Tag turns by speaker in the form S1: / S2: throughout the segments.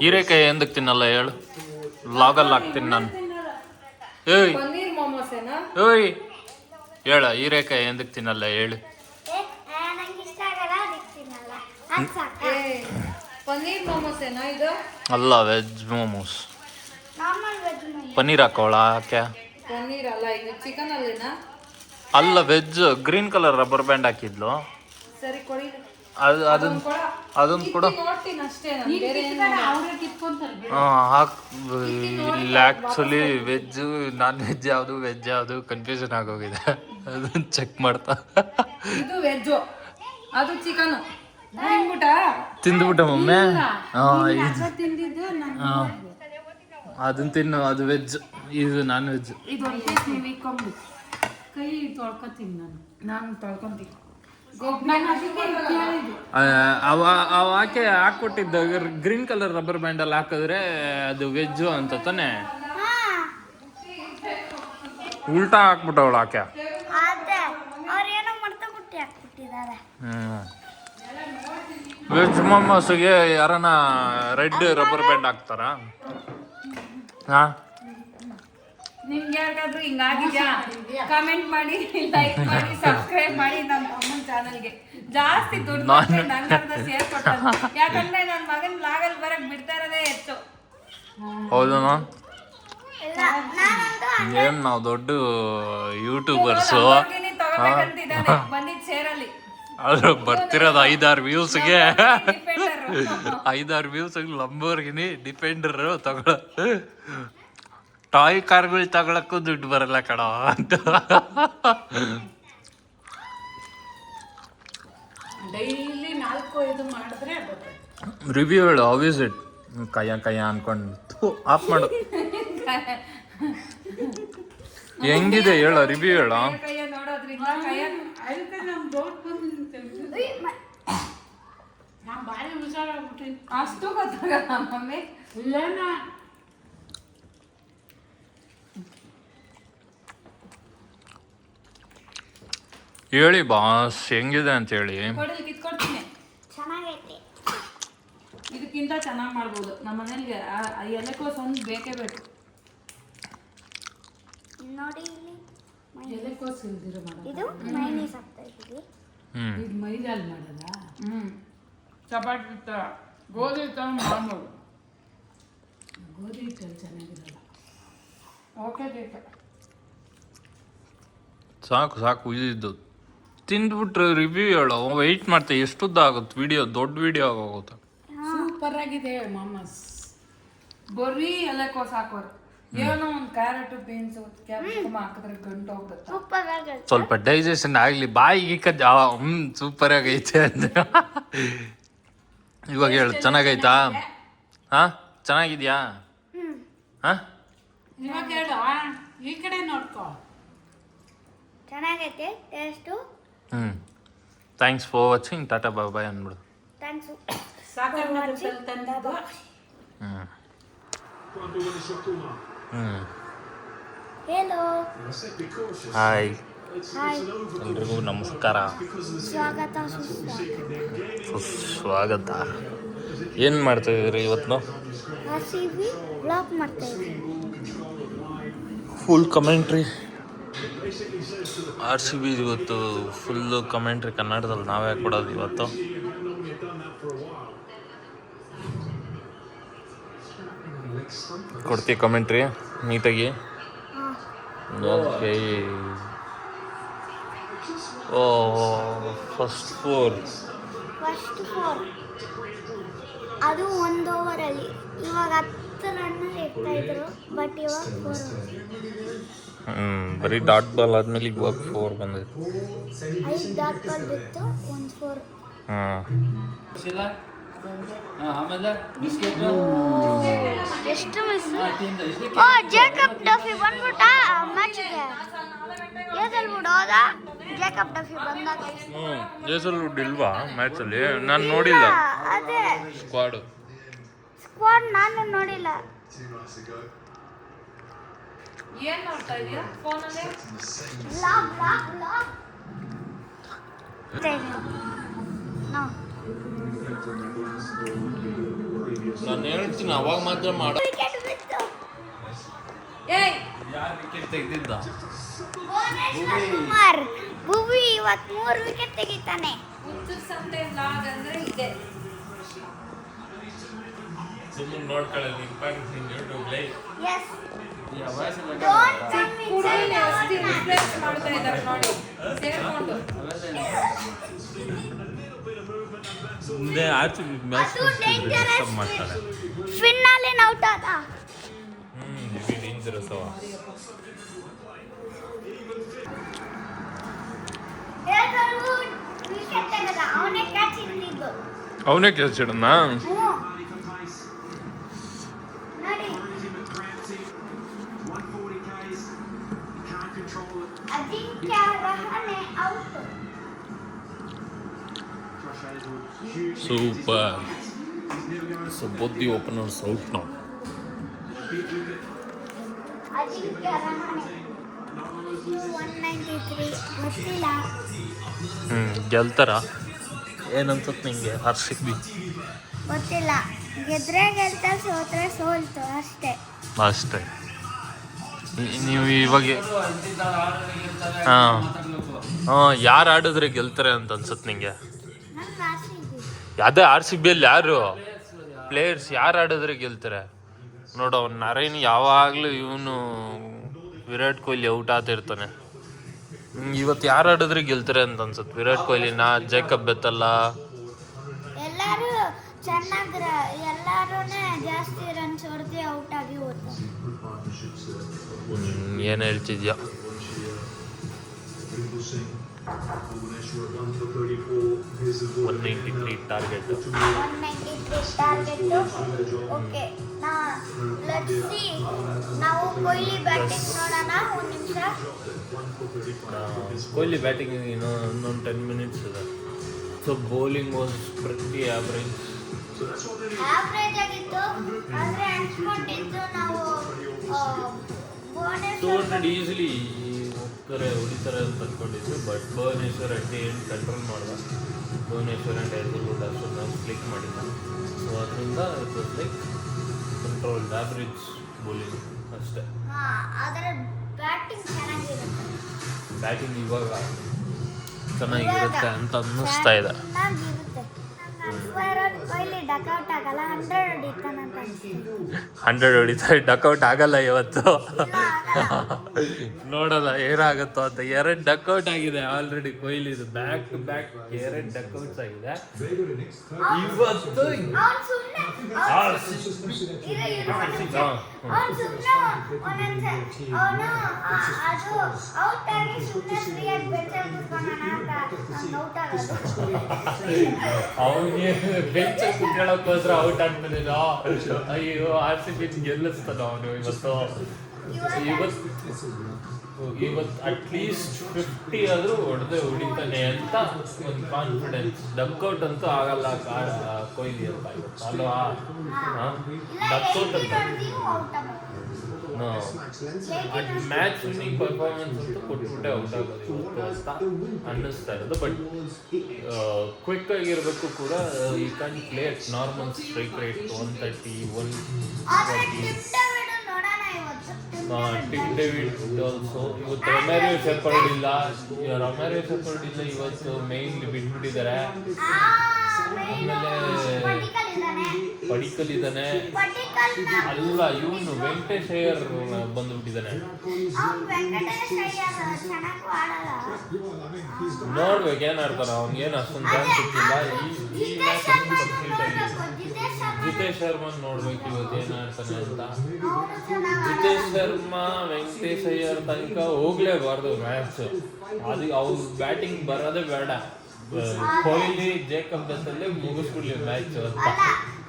S1: ಹೀರೆಕಾಯಿ ಎಂದಕ್ಕೆ ತಿನ್ನಲ್ಲ ಹೇಳು, ವ್ಲಾಗಲ್ಲಿ ಹಾಕ್ತೀನಿ ನಾನು. ಏಯ್ ಏಯ್ ಹೇಳ, ಹೀರೆಕಾಯಿ ಎಂದಕ್ಕೆ ತಿನ್ನಲ್ಲ ಹೇಳು.
S2: ಪನ್ನೀರ್ ಮೋಮೋಸ್ ಏನಾ ಇದು?
S1: ಅಲ್ಲ, ವೆಜ್ ಮೋಮೋಸ್. ಪನ್ನೀರ್ ಹಾಕೋಳ ಯಾಕೆ?
S2: ಪನ್ನೀರ್ ಅಲ್ಲ, ಇದು ಚಿಕನ್ ಅಲ್ಲೇನಾ?
S1: ಅಲ್ಲ, veg. Green colour rubber band ಹಾಕಿದ್ಲು.
S2: ಸರಿ ಕೊಡಿ.
S1: ಅದನ್ನ ಕೂಡ
S2: ನೋಡ್ತೀನಿ ಅಷ್ಟೇ, ಬೇರೆ
S1: ಇಲ್ಲ ಆ್ಯಕ್ಚುಲಿ ವೆಜ್ ನಾನ್ ವೆಜ್ ಯಾವುದು ವೆಜ್ ಯಾವುದು ಕನ್ಫ್ಯೂಷನ್ ಆಗೋಗಿದೆ. ಅದನ್ನ ಚೆಕ್ ಮಾಡ್ತಾ.
S2: ಇದು ವೆಜ್ಜು, ಅದು ಚಿಕನ್.
S1: ತಿಂದ್ಬಿಟ್ಟ ಮಮ್ಮಿ. ಅದನ್ನ ತಿನ್ನು, ಅದು ವೆಜ್, ಇದು ನಾನ್ ವೆಜ್.
S2: ಕೈ ತೊಳ್ಕೊತೀನಿ ನಾನು ತೊಳ್ಕೊಂತೀನಿ.
S1: ಅವ ಹಾಕ್ಕೊಟ್ಟಿದ್ದ ಗ್ರೀನ್ ಕಲರ್ ರಬ್ಬರ್ ಬ್ಯಾಂಡ್ ಅಲ್ಲಿ ಹಾಕಿದ್ರೆ ಅದು ವೆಜ್ ಅಂತ ತಾನೆ. ಉಲ್ಟಾ ಹಾಕ್ಬಿಟ್ಟವಳು ಆಕೆ. ವೆಜ್ ಮೊಮೋಸ್ಗೆ ಯಾರನ ರೆಡ್ ರಬ್ಬರ್ ಬ್ಯಾಂಡ್ ಹಾಕ್ತಾರಾ?
S2: ನಿಮ್ಗೆ ಯಾರಿಗಾದ್ರೂ ಹಿಂಗಾಗಿದ್ಯಾ ಕಮೆಂಟ್ ಮಾಡಿ, ಲೈಕ್ ಮಾಡಿ, ಸಬ್ಸ್ಕ್ರೈಬ್ ಮಾಡಿ ನಮ್ಮ ಅಮ್ಮನ ಚಾನಲ್ಗೆ. ಜಾಸ್ತಿ ದುಡ್ಡು ನಂಗಂತ ಶೇರ್ ಕೊಟ್ಟರು, ಯಾಕಂದ್ರೆ ನನ್ನ ಮಗನ ಲಾಗಲ್ಲಿ ಬರಕ್ ಬಿಡ್ತಾ ಇರೋದೇ ಹೆಚ್ಚು.
S1: ಹೌದಾ? ಏನ್ ನಾವು ದೊಡ್ಡ ಯೂಟ್ಯೂಬರ್ಸು
S2: ಬಂದಿದ್ ಸೇರಲ್ಲಿ
S1: ಆದ್ರೂ ಬರ್ತಿರೋದು 5-6 ವ್ಯೂಸ್ಗೆ 5-6 ವ್ಯೂಸ್ಗೆ ಲಂಬೋರ್ಗಿನಿ ಡಿಪೆಂಡರ್ ತಗೊಳ. ಟಾಯ್ ಕಾರ್ಗಳು ತಗೊಳಕ್ಕೂ ದುಡ್ಡು ಬರಲ್ಲ ಕಣ ಅಂತ.
S2: ಡೈಲಿ 4-5 ಮಾಡಿದ್ರೆ
S1: ರಿವ್ಯೂ ಹೇಳು. How is it? ಕಯ್ಯ ಅನ್ಕೊಂಡು ಆಫ್ ಮಾಡು. ಹೆಂಗಿದೆ ಹೇಳ, ರಿವ್ಯೂ ಹೇಳ.
S2: ಅಷ್ಟು ಗೊತ್ತಾಗಲ್ಲ ಮಮ್ಮಿ.
S1: ಹೇಳಿ ಬಾಸ್, ಹೆಂಗಿದೆ ಅಂತ ಹೇಳಿ.
S2: ಇದಕ್ಕಿಂತ ಚೆನ್ನಾಗಿ ಮಾಡ್ಬೋದು. ನಮ್ಮ ಮನೇಲಿ ಎಲೆಕೋಸು ಒಂದು ಬೇಕೇ ಬೇಕು. ನೋಡಿ ಎಲೆಕೋಸು ಇಲ್ದಿರೋ
S3: ಇದು ಮೈನೀಸ್ ಆಗ್ತಾ ಇದೆ.
S2: ಇದು ಮೈದಾಲ್ ಮಾಡೋದಾ? ಚಪಾತಿ ಥರ ಗೋಧಿ ಥರ ಮಾಡ್ಬೋದು. ಗೋಧಿ ಹಿಟ್ಟಲ್ಲಿ ಚೆನ್ನಾಗಿರಲ್ಲ. ಓಕೆ ಬೇಕು.
S1: ಸಾಕು ಇದ್ದು ತಿಂದ್ಬಿಟ್ರೆ ರಿವ್ಯೂ ಹೇಳು. ವೆಯ್ಟ್ ಮಾಡ್ತಾ ಎಷ್ಟುದ್ದ ಆಗುತ್ತೆ ವಿಡಿಯೋ, ದೊಡ್ಡ ವಿಡಿಯೋ ಆಗೋಗುತ್ತೆ.
S2: ಸೂಪರ್ ಆಗಿದೆ ಮಾಮಸ್. ಬರೀ ಎಲೆಕೋಸು ಹಾಕೋರು, ಏನೋ ಒಂದು ಕ್ಯಾರೆಟ್ ಬೀನ್ಸ್ ಕ್ಯಾಪ್ಸಿಕಮ್ ಹಾಕಿದ್ರೆ ಗಂಟು ಹೋಗುತ್ತೆ.
S3: ಸೂಪರ್ ಆಗಿದೆ.
S1: ಸ್ವಲ್ಪ ಡೈಜೆಷನ್ ಆಗಲಿ, ಬಾಯಿಗೆ ಸೂಪರ್ ಆಗೈತೆ ಅಂತ. ಇವಾಗ ಹೇಳು, ಚೆನ್ನಾಗೈತಾ? ಚೆನ್ನಾಗಿದ್ಯಾ?
S2: ಇವಾಗ ಹೇಳು, ಈ ಕಡೆ ನೋಡ್ಕೋ.
S3: ಚೆನ್ನಾಗೈತೆ taste.
S1: Thanks for watching. Tata bye bye ಅಂದ್ಬಿಡು.
S3: ಥ್ಯಾಂಕ್ಸ್. ಹೆಲೋ,
S1: ಹಾಯ್,
S3: ಹಾಯ್,
S1: ಎಲ್ರಿಗೂ ನಮಸ್ಕಾರ,
S3: ಸ್ವಾಗತ,
S1: ಸುಸ್ವಾಗತ. ಏನು ಮಾಡ್ತಾಯಿದ್ರಿ ಇವತ್ತು?
S3: RCB ವ್ಲಾಗ್ ಮಾಡ್ತಾ ಇದ್ದೀವಿ.
S1: ಫುಲ್ ಕಮೆಂಟ್ರಿ RCB ಇವತ್ತು, ಫುಲ್ಲು ಕಮೆಂಟ್ರಿ ಕನ್ನಡದಲ್ಲಿ ನಾವೇ ಕೊಡೋದು ಇವತ್ತು. ಕೊಡ್ತೀವಿ ಕಮೆಂಟ್ರಿ ನೀಟಾಗಿ. ಓಕೆ. ಓ, ಫಸ್ಟ್ ಫೋರ್
S3: ಅದು 1 ಓವರಲ್ಲಿ. ಇವಾಗ 10 ರನ್ನಲ್ಲಿ ಇಡ್ತಾ ಇದ್ರು, ಬಟ್ ಇವಾಗ 4.
S1: ಬರೀ ಡಾಟ್ ಬಾಲ್ ಆದ್ಮೇಲೆ ಇವಾಗ 4 ಬಂದೈತೆ.
S3: 5 ಡಾಟ್ ಬಾಲ್ ಬಿತ್ತು, 1 4. ಎಷ್ಟು ಮಿಸ್. ಓ, ಜೇಕಬ್ ಡಫಿ ಬಂದ್ಬಿಟ್ಟ ಮ್ಯಾಚ್ಗೆ. ಏಸಲ್ ವುಡ್ ಹೋದ, ಜೇಕಬ್ ಡಫಿ ಬಂದಾಗ.
S1: ಏಸಲ್ ವುಡ್ ಇಲ್ವಾ ಮ್ಯಾಚಲ್ಲಿ? ನಾನು ನೋಡಿಲ್ಲ.
S3: ಅದೇ
S1: ಸ್ಕ್ವಾಡ್
S3: ನಾನು ನೋಡಿಲ್ಲ.
S2: ಏನ್ ನೋಡ್ತಾ ಇದೀಯ ಫೋನಲ್ಲಿ?
S3: ಬ್ಲಾಗ್ ನೋ
S1: ನಾನು ಹೇಳ್ತೀನಿ ಅವಾಗ ಮಾತ್ರ ಮಾಡ.
S3: ವಿಕೆಟ್ ಬಿತ್ತು.
S2: ಏಯ್
S1: ಯಾರು ವಿಕೆಟ್ ತೆಗ್ದಿದ್ದ?
S3: ಭುವನೇಶ್ವರ್ ಕುಮಾರ್ ಭುವಿ ಇವತ್ತು 3 ವಿಕೆಟ್ ತೆಗಿತಾನೆ.
S2: ಹುಚ್ಚು ಸಂತೆ ವ್ಲಾಗ್ ಅಂದ್ರೆ ಇದೆ.
S1: ಸುಮ್ಮನೆ ನೋಡ್ಕೊಳ್ಳಿ ಇಂಪ್ಯಾಕ್ಟ್ ನಿನ್ ಯೂಟ್ಯೂಬ್ ಲೈವ್.
S3: ಎಸ್
S2: ಕುಡಿಲಿ ಅಷ್ಟು ಇನ್ಫ್ಲುಯೆನ್ಸ್ ಮಾಡ್ತಾ ಇದ್ದಾರೆ ನೋಡಿ ಸೇರ್ಕೊಂಡು.
S1: ಮುಂದೆ ಆಚೆ ಮ್ಯಾಚ್ ಮಾಡ್ತಾರೆ.
S3: ಫಿನ್ನಾಲೆ ಔಟ್ ಆದ.
S1: ಇವಿ ಡೇಂಜರಸ್ ಅವ.
S3: ವಿಕೆಟ್ ತೆಗೆದ ಅವನೇ ಕ್ಯಾಚ್ ಹಿಡಿದಿದ್ದು.
S1: ಅವನೇ ಕ್ಯಾಚ್ ಹಿಡನಾ?
S3: ನೋಡಿ Ajinkya Rahane out.
S1: Super. So both the openers out now.
S3: Ajinkya Rahane 193 ಗೊತ್ತಿಲ್ಲ.
S1: ಗೆಲ್ತಾರ ಏನನ್ಸುತ್ತೆ ನಿಂಗೆ RCB?
S3: ಗೊತ್ತಿಲ್ಲ. ಗೆದ್ರೆ ಗೆಲ್ತಾ ಸೋತ್ರೆ ಸೋಲ್ತು ಅಷ್ಟೇ.
S1: ಅಷ್ಟೇ. ನೀವು ಇವಾಗ ಹಾಂ ಯಾರು ಆಡಿದ್ರೆ ಗೆಲ್ತಾರೆ ಅಂತ ಅನ್ಸುತ್ತೆ ನಿಂಗೆ?
S3: ನಂಗೆ ಆಸೆ ಇದೆ.
S1: ಅದೇ RCBಯಲ್ಲಿ ಯಾರು ಪ್ಲೇಯರ್ಸ್ ಯಾರು ಆಡಿದ್ರೆ ಗೆಲ್ತಾರೆ ನೋಡು. ಅವ್ನು ನರೇನ್ ಯಾವಾಗಲೂ ಇವನು ವಿರಾಟ್ ಕೊಹ್ಲಿ ಔಟ್ ಆಗ್ತಿರ್ತಾನೆ. ಇವತ್ತು ಯಾರು ಆಡಿದ್ರೆ ಗೆಲ್ತಾರೆ ಅಂತ ಅನ್ಸುತ್ತೆ? ವಿರಾಟ್ ಕೊಹ್ಲಿನ, ಜೇಕಬ್ ಬೆತ್ತಲ್ಲ?
S3: ಎಲ್ಲರೂ ಚೆನ್ನಾಗಿ ಎಲ್ಲರೂ ಜಾಸ್ತಿ ರನ್ಸ್ ಹೊಡೆದು ಔಟ್ ಆಗಿ ಹೋಗ್ತಾರೆ.
S1: ಏನು ಹೇಳ್ತಿದ್ಯಾ? 193 target.
S3: 193 target. Okay let's see. ನಾವು ಕೊಹ್ಲಿ ಬ್ಯಾಟಿಂಗ್ ನೋಡೋಣ. ಒಂದು ನಿಮಿಷ.
S1: ಕೊಹ್ಲಿ ಬ್ಯಾಟಿಂಗ್ ಇನ್ನೊಂದು 10 minutes ಇದೆ. ಸೊ ಬೌಲಿಂಗ್ ವಾಸ್ ಪ್ರತಿ ಆವ್ರೇಜ್
S3: ಆಗಿತ್ತು. ಆದರೆ ಅನ್ಸ್ಕೊಂಡಿದ್ದು ನಾವು
S1: 200 ಈಸಿಲಿ ಹೋಗ್ತಾರೆ ಹೊಡಿತಾರೆ ಅಂತ ಅಂದ್ಕೊಂಡಿದ್ವಿ. ಬಟ್ ಭುವನೇಶ್ವರ್ ಅಡ್ಡಿ ಏನು ಕಂಟ್ರೋಲ್ ಮಾಡಿದ. ಭುವನೇಶ್ವರ್ ಆ್ಯಂಡ್ ಹೈದರಾಬಾದ್ ಅಷ್ಟೊಂದು ಕ್ಲಿಕ್ ಮಾಡಿಲ್ಲ. ಸೊ ಅದರಿಂದ it was like controlled average bowling ಅಷ್ಟೇ.
S3: ಅದರ ಬ್ಯಾಟಿಂಗ್ ಚೆನ್ನಾಗಿರುತ್ತೆ.
S1: ಬ್ಯಾಟಿಂಗ್ ಇವಾಗ ಚೆನ್ನಾಗಿರುತ್ತೆ ಅಂತ ಅನ್ನಿಸ್ತಾ ಇದೆ.
S3: ಚೆನ್ನಾಗಿರುತ್ತೆ. ಕೊಹ್ಲಿ ಡಕ್ಔಟ್ ಆಗಲ್ಲ. 100 ಹೊಡಿತಾನಂತ ಅನ್ಸುತ್ತೆ.
S1: 100 ಹೊಡಿತಾರೆ. ಡಕ್ಔಟ್ ಆಗಲ್ಲ ಇವತ್ತು. ನೋಡೋಣ ಏನಾಗುತ್ತೋ ಅಂತ. 2 ಡಕ್ಔಟ್ ಆಗಿದೆ ಆಲ್ರೆಡಿ ಕೊಹ್ಲಿದು. ಬ್ಯಾಕ್ ಟು ಬ್ಯಾಕ್ 2 ಡಕ್ಔಟ್ಸ್ ಆಗಿದೆ ಇವತ್ತು. ಅವನಿಗೆ ಬೆಂಚ್ ಕುತ್ಕೊಳ್ಳೋಕೆ ಹೋದ್ರೆ ಔಟ್ ಆಗ್ತಾನೆ. ಅಯ್ಯೋ RCB ಗೆಲ್ಲಿಸ್ತಾನ ಅವನು ಇವತ್ತು ಅಟ್ಲೀಸ್ಟ್ 50 ಆದರೂ ಹೊಡಿತಾನೆ ಅಂತ ಒಂದು ಕಾನ್ಫಿಡೆನ್ಸ್. ಡಕ್ಔಟ್ ಅಂತೂ ಆಗಲ್ಲ ಕೊಹ್ಲಿ ಅಂತ ಇವತ್ತು ಅಲ್ವಾ? ಡಕ್ಔಟ್ ಅಂತ ಮ್ಯಾಚ್ ವಿನ್ನಿಂಗ್ ಪರ್ಫಾರ್ಮೆನ್ಸ್ ಅಂತೂ ಕೊಟ್ಬಿಟ್ಟೆ ಔಟ್ ಆಗೋದು ಇವತ್ತು ಅಂತ ಅನ್ನಿಸ್ತಾ ಇರೋದು. ಬಟ್ ಕ್ವಿಕ್ ಆಗಿರಬೇಕು ಕೂಡ. ಈ can play at normal strike rate 130, 140. Tim David also ಇವತ್ತು. ರೊಮ್ಯಾರಿಯೋ ಶೆಪರ್ಡ್ ಇಲ್ಲ ಇವತ್ತು. ಮೇಯ್ನ್ಲಿ ಬಿಟ್ಬಿಟ್ಟಿದ್ದಾರೆ. ಆಮೇಲೆ ಪಡಿಕಲ್ ಇದ್ದಾನೆ. ಅಲ್ಲ ಇವನು ವೆಂಕಟೇಶ್ ಅಯ್ಯರ್ ಬಂದ್ಬಿಟ್ಟಿದ್ದಾನೆ. ನೋಡ್ಬೇಕು ಏನ್ ಆಡ್ತಾರ. ಅವ್ನಿಗೇನು ಅಷ್ಟೊಂದು ಚಾನ್ಸ್ ಸಿಕ್ಕಿಲ್ಲ ಈ ಮ್ಯಾಚ್. ಜಿತೇಶ್ ಶರ್ಮನ್ ನೋಡ್ಬೇಕು ಇವತ್ತು ಏನ್ ಆಡ್ತಾನೆ ಅಂತ. ಜಿತೇಶ್ ಶರ್ಮಾ ವೆಂಕಟೇಶ್ ಅಯ್ಯರ್ ತನಕ ಹೋಗ್ಲೇಬಾರ್ದು ಮ್ಯಾಚ್. ಅದು ಅವ್ರ ಬ್ಯಾಟಿಂಗ್ ಬರೋದೇ ಬೇಡ. ಕೊಹ್ಲಿ ಜೇಕಬ್ ಬೆತ್ತಲ್ಲೇ ಮುಗಿಸ್ಬಿಡ್ಲಿ ಮ್ಯಾಚ್ ಅಂತ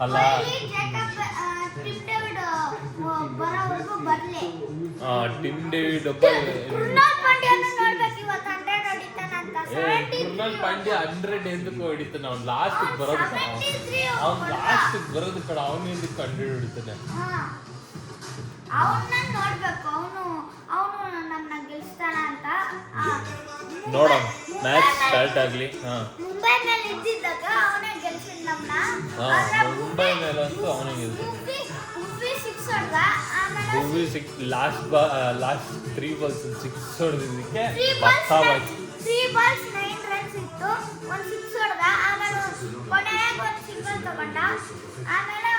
S1: ಅಲ್ಲ. ಟಿಮ್ ಡೇವಿಡ್ ಒಬ್ಬ. ಕೃಣಾಲ್ ಪಾಂಡ್ಯ 100 ಎಂದಕ್ಕೂ ಹೊಡಿತಾನೆ. ಅವ್ನು ಲಾಸ್ಟಿಗೆ ಬರೋದು ಕಡ. ಅವನು ಎಂದಕ್ಕೆ 100 ಹೊಡಿತಾನೆ.
S3: ನೋಡೋಣ
S1: ಮ್ಯಾಚ್ ಸ್ಟಾರ್ಟ್ ಆಗಲಿ.
S3: ಮುಂಬೈನಲ್ಲಿ ಇದ್ದಿದ್ದಾಗ ಅವನೇ ಗೆಲ್ಸಿದ್ ನಮ್ಮನ್ನ.
S1: ಮುಂಬೈ ಮೇಲಂತೂ ಅವನಿಗೆ
S3: ಉಪ್ಪಿ ಸಿಕ್ಸ್ ಹೊಡ್ದ ಆಮೇಲೆ
S1: ಭುವಿ ಲಾಸ್ಟ್ 3 ಬಾಲ್ಸ್ 6 ಹೊಡೆದಿದ್ದಕ್ಕೆ
S3: 3 balls 9 runs ಇತ್ತು, ಒಂದು ಸಿಕ್ಸ್ ಹೊಡ್ದ, ಆಮೇಲೆ ಕೊನೆಗೆ ಒಂದು ಸಿಂಗಲ್ ತಗೊಂಡ, ಆಮೇಲೆ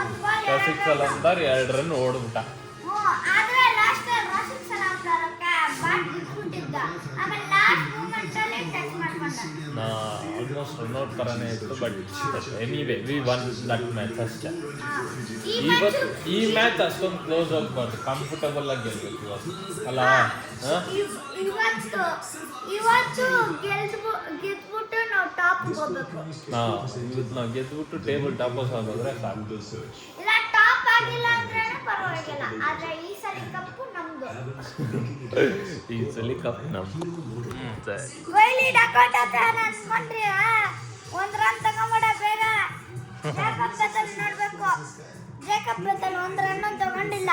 S3: ಒಂದು ಬಾಲ್
S1: 6 ಅಲ್ಲ ಅಂತಾರೆ 2 ರನ್ ಓಡ್ಬಿಟ್ಟ.
S3: ಆದ್ರೆ ಲಾಸ್ಟ್ ರಾಶಿಕ್ ಸಲ ಬ್ಯಾಟ್ ಬಿಟ್ಬಿಟ್ಟಿದ್ದ, ಆಮೇಲೆ ಲಾಸ್ಟ್ ಮೂಮೆಂಟ್ ಅಲ್ಲಿ ಟಚ್ ಮಾಡ್ಕೊಂಡ.
S1: ಆಲ್ಮೋಸ್ಟ್ ರನ್ಔಟ್ ಥರನೇ ಇತ್ತು, but anyway we won that match ಅಷ್ಟೇ. ಈ ಮ್ಯಾಚ್ ಅಷ್ಟೊಂದು ಕ್ಲೋಸ್ ಹೋಗ್ಬಾರ್ದು, ಕಂಫರ್ಟಬಲ್ ಆಗಿ ಗೆಲ್ಬೇಕು ಇವತ್ತು ಅಲ್ಲ.
S3: ಇವತ್ತು ಗೆದ್ಬಿಟ್ಟು ನಾವು ಟಾಪ್ ಹೋಗ್ಬೇಕು.
S1: ಇವತ್ತು ನಾವು ಗೆದ್ಬಿಟ್ಟು ಟೇಬಲ್ ಟಾಪರ್ಸ್ ಆಗೋದ್ರೆ ಸಾಕು.
S3: ಇಲ್ಲ ಟಾಪ್ ಆಗಿಲ್ಲ ಅಂದ್ರೆ ಪರವಾಗಿಲ್ಲ, ಆದ್ರೆ ಈ ಸಲ ಕಪ್ಪು ನಮ್ದು.
S1: ಈ ಸಲ ಕಪ್ ನಮ್ದು.
S3: ಕೊಹ್ಲಿ ಡಕೌಟ್ ಅಂತ ಅನ್ಕೊಂಡ್ರಿ, ಒಂದ್ ರನ್ ತಗೊಂಬೇಡ ಬೇಗ. ಜೇಕಬ್ ಬೆತಲ್ ನೋಡ್ಬೇಕು, ಜೇಕಬ್ ಬೆತಲ್ ಒಂದ್ ರನ್ ತಗೊಂಡಿಲ್ಲ.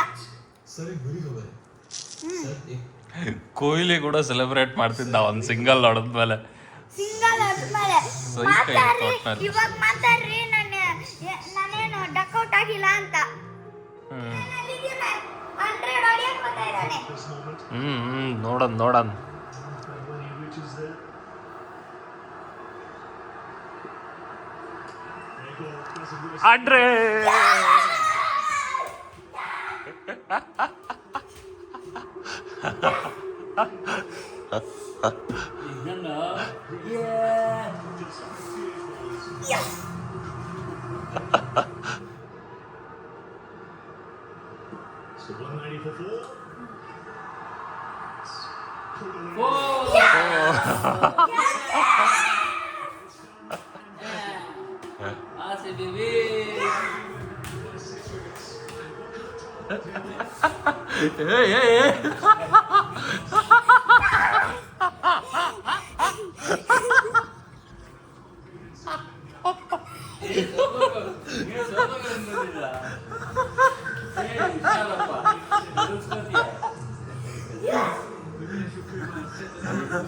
S1: ಕೊಹ್ಲಿ ಕೂಡ ಸೆಲೆಬ್ರೇಟ್ ಮಾಡ್ತಿದ್ದ ಒಂದು ಸಿಂಗಲ್ ಹೊಡೆದ್ಮೇಲೆ.
S3: ಸಿಂಗಲ್ ಆದ್ಮೇಲೆ ಇವಾಗ ಮಾತಾಡ್ರಿ, ನಾನೇನು ಡಕೌಟ್ ಆಗಿಲ್ಲ ಅಂತ. 100 ಹೊಡಿಯಕ್ ಬರ್ತಾ ಇದ್ದಾನೆ.
S1: ನೋಡನ್ ಆಡ್ರೆ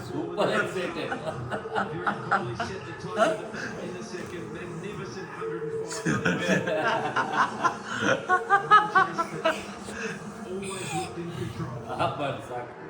S1: Super excited. Apa sak?